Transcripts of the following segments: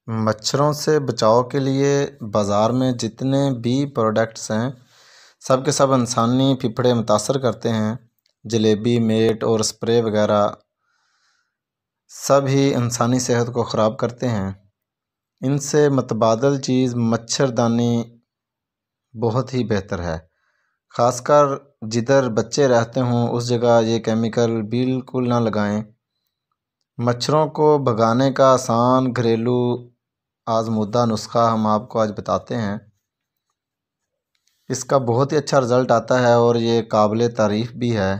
مچھروں سے بچاؤ کے لیے بازار میں جتنے بھی پروڈکٹس ہیں سب کے سب انسانی پھپھڑے متاثر کرتے ہیں۔ جلیبی، میٹ اور اسپرے وغیرہ سب ہی انسانی صحت کو خراب کرتے ہیں۔ ان سے متبادل چیز مچھردانی بہت ہی بہتر ہے، خاص کر جدھر بچے رہتے ہوں اس جگہ یہ کیمیکل بالکل نہ لگائیں۔ مچھروں کو بھگانے کا آسان گھریلو آزمودہ نسخہ ہم آپ کو آج بتاتے ہیں۔ اس کا بہت ہی اچھا رزلٹ آتا ہے اور یہ قابل تعریف بھی ہے۔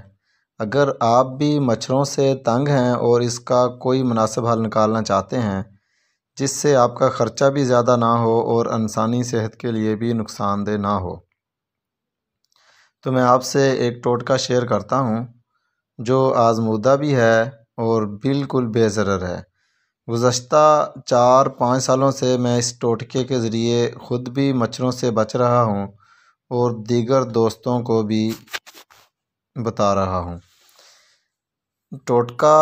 اگر آپ بھی مچھروں سے تنگ ہیں اور اس کا کوئی مناسب حل نکالنا چاہتے ہیں جس سے آپ کا خرچہ بھی زیادہ نہ ہو اور انسانی صحت کے لیے بھی نقصان دہ نہ ہو، تو میں آپ سے ایک ٹوٹکا شیئر کرتا ہوں جو آزمودہ بھی ہے اور بالکل بے ضرر ہے۔ گزشتہ 4-5 سالوں سے میں اس ٹوٹکے کے ذریعے خود بھی مچھروں سے بچ رہا ہوں اور دیگر دوستوں کو بھی بتا رہا ہوں۔ ٹوٹکا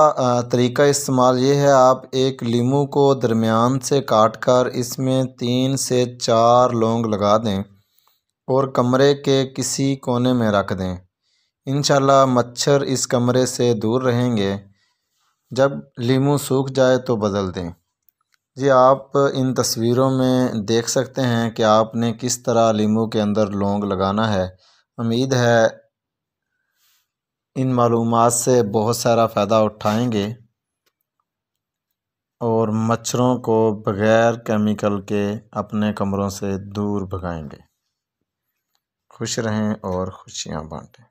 طریقہ استعمال یہ ہے، آپ ایک لیمو کو درمیان سے کاٹ کر اس میں 3 سے 4 لونگ لگا دیں اور کمرے کے کسی کونے میں رکھ دیں۔ انشاءاللہ مچھر اس کمرے سے دور رہیں گے۔ جب لیمو سوکھ جائے تو بدل دیں۔ یہ آپ ان تصویروں میں دیکھ سکتے ہیں کہ آپ نے کس طرح لیمو کے اندر لونگ لگانا ہے۔ امید ہے ان معلومات سے بہت سارا فائدہ اٹھائیں گے اور مچھروں کو بغیر کیمیکل کے اپنے کمروں سے دور بھگائیں گے۔ خوش رہیں اور خوشیاں بانٹیں۔